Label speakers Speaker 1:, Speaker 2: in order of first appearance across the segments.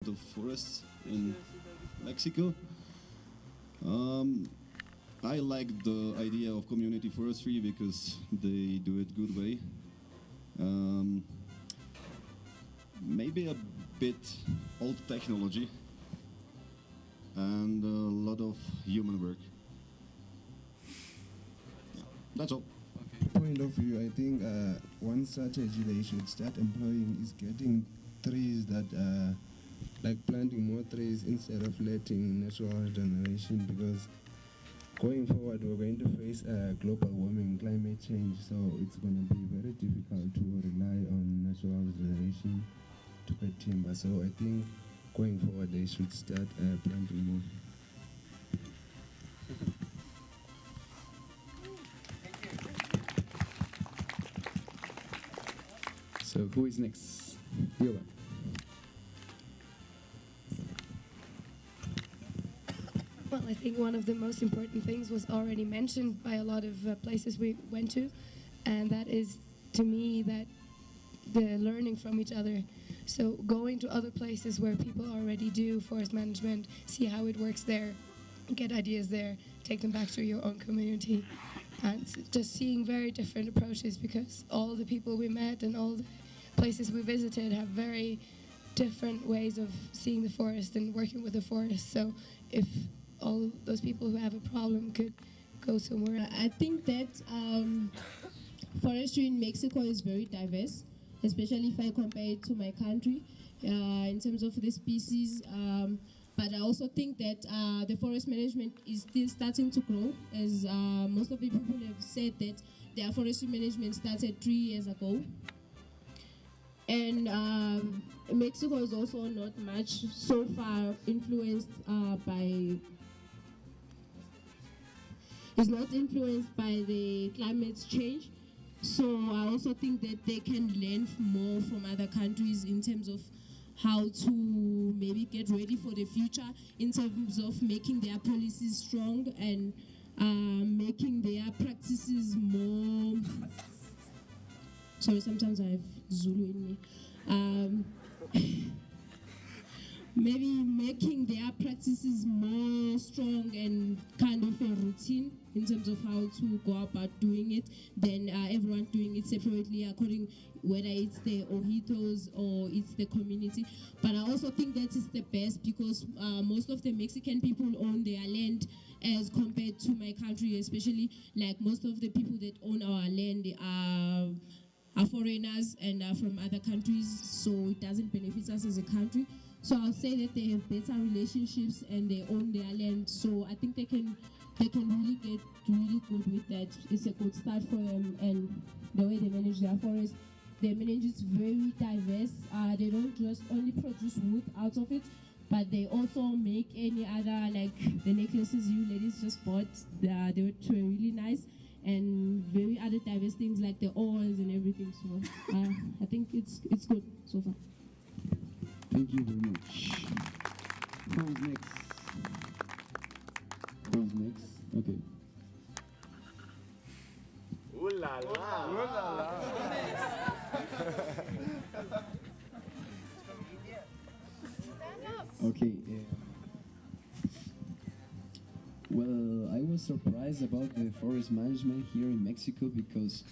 Speaker 1: the forests in Mexico. I like the idea of community forestry because they do it good way. Um, Maybe a bit old technology and a lot of human work. That's all.
Speaker 2: Point of view, I think one strategy they should start employing is getting trees that like planting more trees instead of letting natural regeneration, because going forward we're going to face global warming, climate change, so it's going to be very difficult to rely on natural regeneration to get timber. So I think going forward they should start planting more.
Speaker 3: So who is next? Yoba.
Speaker 4: Well, I think one of the most important things was already mentioned by a lot of places we went to, and that is, to me, that the learning from each other. So going to other places where people already do forest management, see how it works there, get ideas there, take them back to your own community, and just seeing very different approaches, because all the people we met and all the places we visited have very different ways of seeing the forest and working with the forest. So if all those people who have a problem could go somewhere.
Speaker 5: I think that forestry in Mexico is very diverse, especially if I compare it to my country in terms of the species. But I also think that the forest management is still starting to grow, as most of the people have said that their forestry management started 3 years ago. And Mexico is also not much so far influenced by the climate change. So I also think that they can learn more from other countries in terms of how to maybe get ready for the future, in terms of making their policies strong and making their practices more. Sorry, sometimes I have Zulu in me. Maybe making their practices more strong and kind of a routine in terms of how to go about doing it, than everyone doing it separately according whether it's the ojitos or it's the community. But I also think that is the best, because most of the Mexican people own their land as compared to my country, especially like most of the people that own our land are foreigners and are from other countries, so it doesn't benefit us as a country. So I'll say that they have better relationships and they own their land, so I think they can really get really good with that. It's a good start for them, and the way they manage their forest, they manage it very diverse. They don't just only produce wood out of it, but they also make any other, like the necklaces you ladies just bought, they were really nice, and very other diverse things like the oils and everything. So I think it's good so far.
Speaker 3: Thank you very much. Who's next? Who's next? Okay.
Speaker 6: Ooh la la! Ooh la la!
Speaker 3: Okay. Well, I was surprised about the forest management here in Mexico, because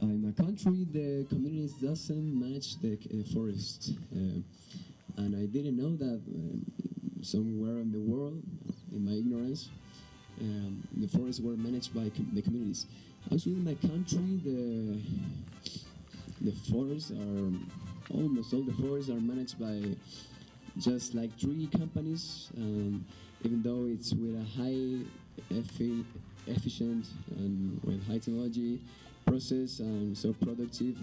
Speaker 3: in my country the communities doesn't manage the forest, and I didn't know that somewhere in the world, in my ignorance, the forests were managed by the communities. Also in my country, the forests are, almost all the forests are managed by just like 3 companies, even though it's with a high efficient and with high technology process and so productive.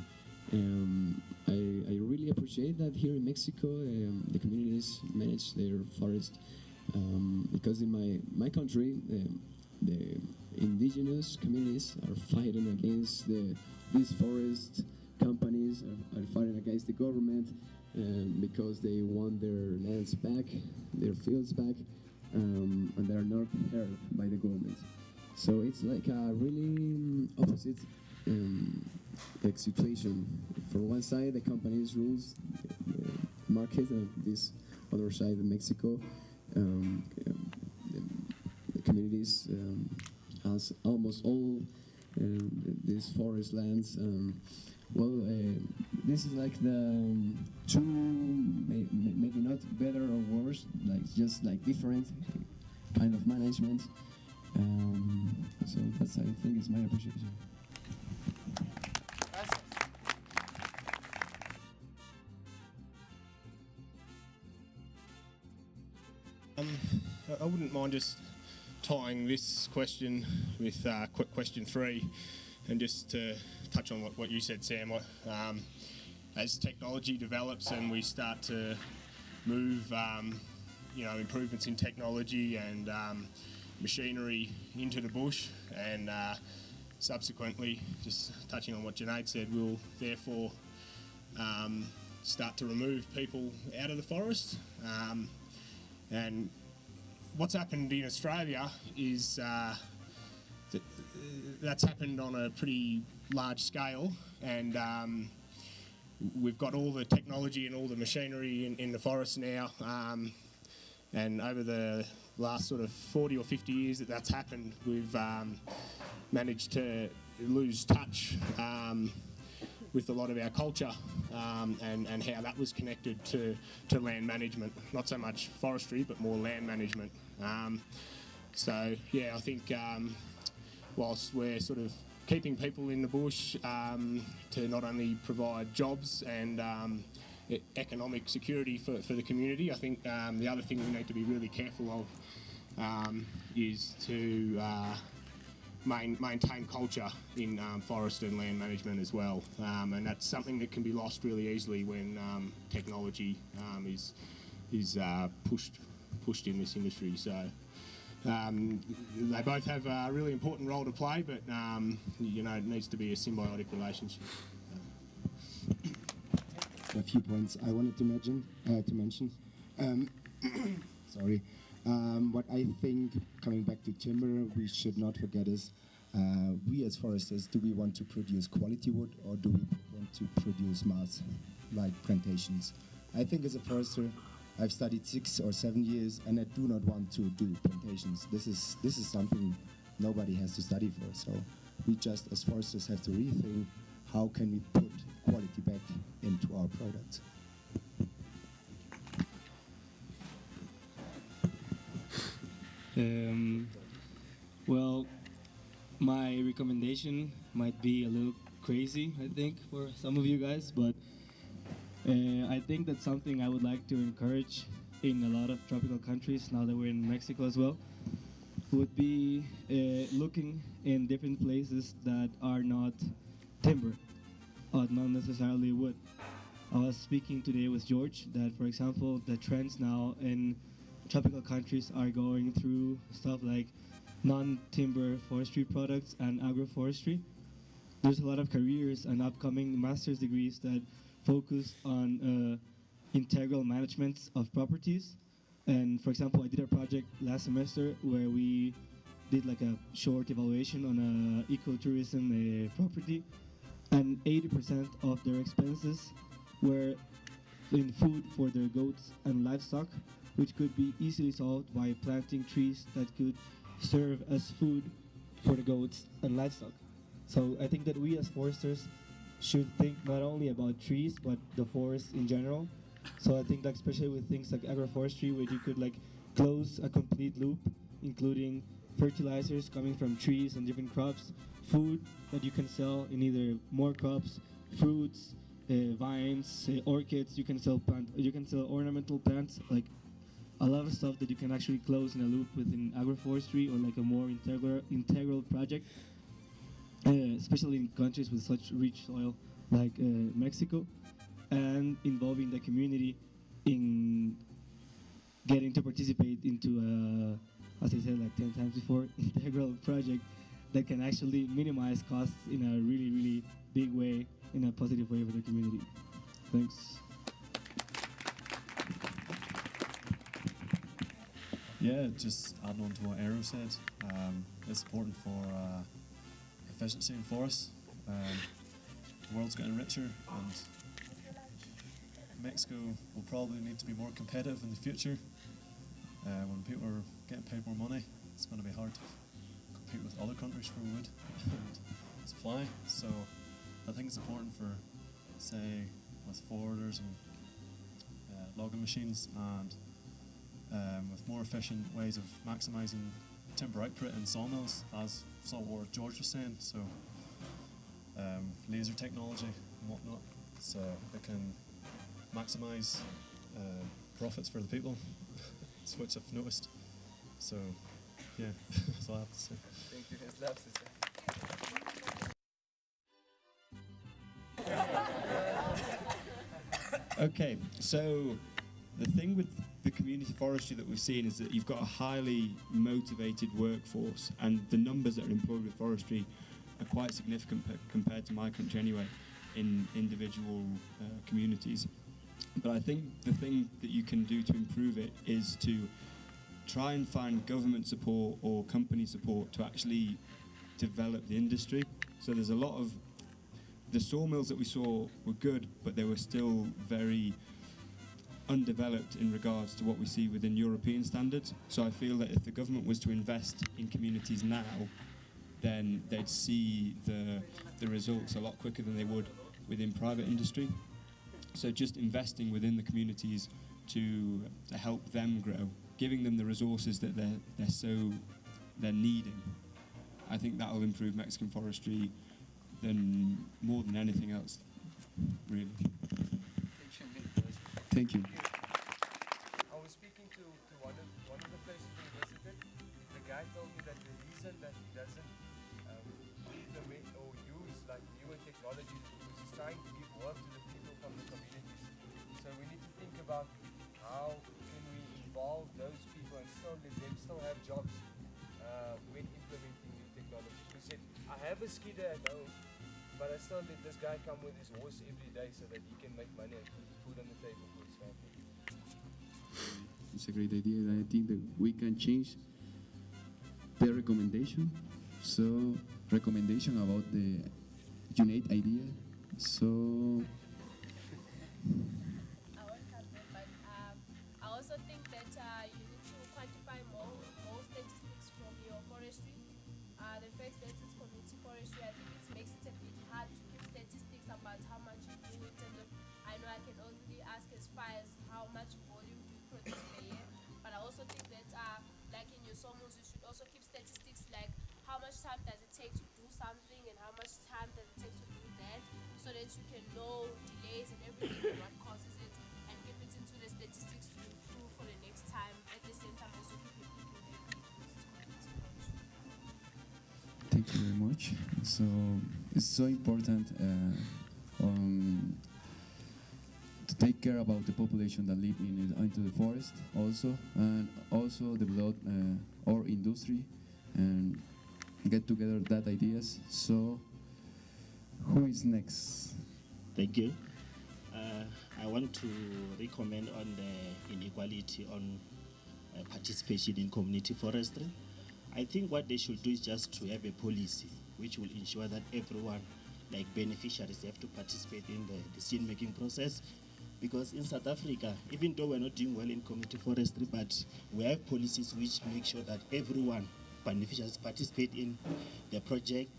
Speaker 3: I really appreciate that here in Mexico the communities manage their forest, because in my country the indigenous communities are fighting against these forest companies, are fighting against the government, because they want their lands back, their fields back, and they are not heard by the government. So it's like a really opposite like situation. For one side, the companies rules the market of these other side of Mexico. The communities has almost all these forest lands. This is like the two, maybe not better or worse, like just like different kind of management. So that's, I think, is my appreciation.
Speaker 7: I wouldn't mind just tying this question with question 3, and just to touch on what you said, Sam. As technology develops and we start to move, improvements in technology and machinery into the bush, and subsequently, just touching on what Junaid said, we'll therefore start to remove people out of the forest. And what's happened in Australia is that's happened on a pretty large scale, and we've got all the technology and all the machinery in the forest now, and over the last sort of 40 or 50 years that's happened, we've managed to lose touch with a lot of our culture, and how that was connected to land management. Not so much forestry, but more land management. So yeah, I think whilst we're sort of keeping people in the bush to not only provide jobs and economic security for the community, I think the other thing we need to be really careful of is to maintain culture in forest and land management as well, and that's something that can be lost really easily when technology is pushed in this industry. So they both have a really important role to play, but it needs to be a symbiotic relationship.
Speaker 8: A few points I wanted to mention. Sorry. What I think, coming back to timber, we should not forget is we as foresters, do we want to produce quality wood, or do we want to produce mass, like plantations? I think as a forester, I've studied 6 or 7 years, and I do not want to do plantations. This is something nobody has to study for. So we just, as foresters, have to rethink how can we put quality back into our products.
Speaker 9: Well, my recommendation might be a little crazy, I think, for some of you guys, but I think that's something I would like to encourage in a lot of tropical countries, now that we're in Mexico as well, would be looking in different places that are not timber, or not necessarily wood. I was speaking today with George that, for example, the trends now in tropical countries are going through stuff like non-timber forestry products and agroforestry. There's a lot of careers and upcoming master's degrees that focus on integral management of properties. And for example, I did a project last semester where we did like a short evaluation on a ecotourism property, and 80% of their expenses were in food for their goats and livestock, which could be easily solved by planting trees that could serve as food for the goats and livestock. So I think that we as foresters should think not only about trees, but the forest in general. So I think that especially with things like agroforestry, where you could like close a complete loop, including fertilizers coming from trees and different crops, food that you can sell in either more crops, fruits, vines, orchids. You can sell ornamental plants, like a lot of stuff that you can actually close in a loop within agroforestry, or like a more integral project, especially in countries with such rich soil like Mexico, and involving the community in getting to participate into as I said like 10 times before, integral project that can actually minimize costs in a really, really big way, in a positive way for the community. Thanks.
Speaker 10: Yeah, just adding on to what Aero said, it's important for efficiency in forests. The world's getting richer, and Mexico will probably need to be more competitive in the future. When people are getting paid more money, it's going to be hard to compete with other countries for wood and supply. So I think it's important for, say, with forwarders and logging machines and with more efficient ways of maximising timber output in sawmills, as what George was saying. So laser technology and whatnot, so it can maximise profits for the people. That's what I've noticed. So yeah, that's all I have to say.
Speaker 6: Thank you. His laughs is
Speaker 11: Okay, so the thing with the community forestry that we've seen is that you've got a highly motivated workforce, and the numbers that are employed with forestry are quite significant compared to my country anyway, in individual communities. But I think the thing that you can do to improve it is to try and find government support or company support to actually develop the industry. So there's a lot of, the sawmills that we saw were good, but they were still very undeveloped in regards to what we see within European standards. So I feel that if the government was to invest in communities now, then they'd see the results a lot quicker than they would within private industry. So just investing within the communities to help them grow, giving them the resources that they're needing, I think that will improve Mexican forestry more than anything else, really.
Speaker 2: Thank you.
Speaker 6: I was speaking to one of the places we visited. The guy told me that the reason that he doesn't implement or use like newer technologies is because he's trying to give work to the people from the communities. So we need to think about how can we involve those people and still let them still have jobs when implementing new technologies. We said, I have a skidder at home, but I still let this guy come with his horse every day so that he can make money and put food on the table for his family.
Speaker 12: It's a great idea, and I think that we can change the recommendation. So, recommendation about the unique idea. So,
Speaker 13: I welcome them, but I also think that you need to quantify more statistics from your forestry. The fact that it's community forestry, I think it makes it a bit hard to give statistics about how much you do in terms of, I know I can only ask as far as how much volume do you produce per year, but I also think that like in your sawmills, you should also keep statistics like how much time does it take to do something and how much time does it take to do that, so that you can know delays and everything and what causes it, and keep it into the statistics to improve for the next time, at the same time also keep it looking very good.
Speaker 12: thank you very much. So, it's so important to take care about the population that live into the forest also, and also develop our industry and get together that ideas. So, who is next?
Speaker 14: Thank you. I want to recommend on the inequality on participation in community forestry. I think what they should do is just to have a policy which will ensure that everyone, like beneficiaries, have to participate in the decision-making process. Because in South Africa, even though we're not doing well in community forestry, but we have policies which make sure that everyone, beneficiaries, participate in the project.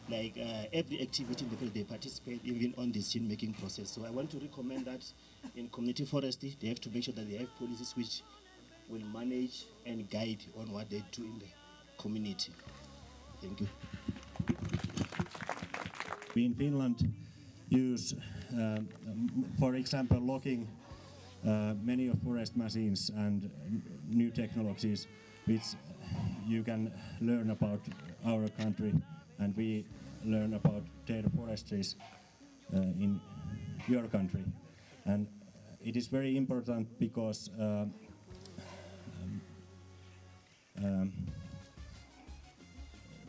Speaker 14: Like every activity in the project, they participate even on the decision-making process. So I want to recommend that in community forestry, they have to make sure that they have policies which will manage and guide on what they do in the community. Thank you.
Speaker 15: We in Finland use, for example, logging many of forest machines and new technologies which you can learn about our country, and we learn about data forestries in your country. And it is very important because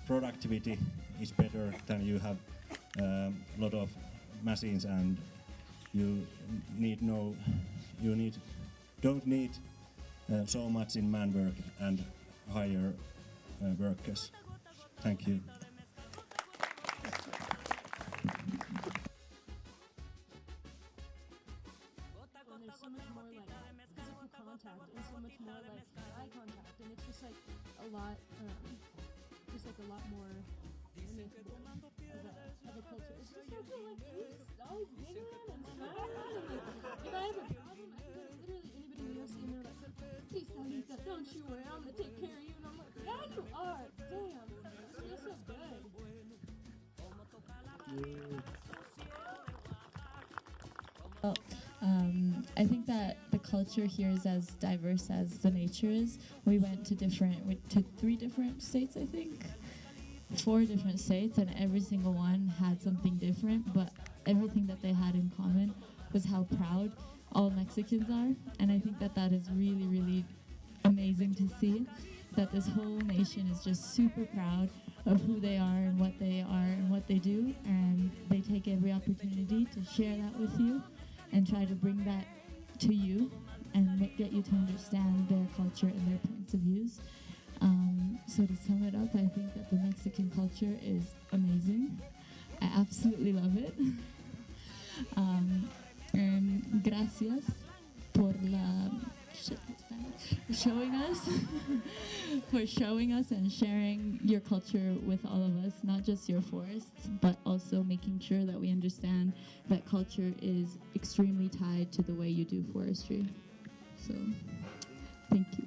Speaker 15: productivity is better than you have a lot of machines, and don't need so much in man work and hire workers. Thank you.
Speaker 16: so much more like eye contact, and it's just like a lot, more amicable of a culture. It's just so cool, like he's always giggling and smiling, and like if I have a problem, I can go to literally anybody in the UFC and they're like, "Please, Salita, don't you worry, I'm gonna take care of you," and I'm like, "Yeah, you are, damn, it feels so good."
Speaker 17: Well, I think that the culture here is as diverse as the nature is. We went to 3 different states, I think, 4 different states, and every single one had something different, but everything that they had in common was how proud all Mexicans are, and I think that that is really, really amazing to see, that this whole nation is just super proud of who they are and what they do, and they take every opportunity to share that with you and try to bring that to you and get you to understand their culture and their points of views. So to sum it up, I think that the Mexican culture is amazing. I absolutely love it. And gracias por showing us and sharing your culture with all of us, not just your forests, but also making sure that we understand that culture is extremely tied to the way you do forestry. So, thank you.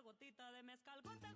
Speaker 18: Gotita de mezcal, gota,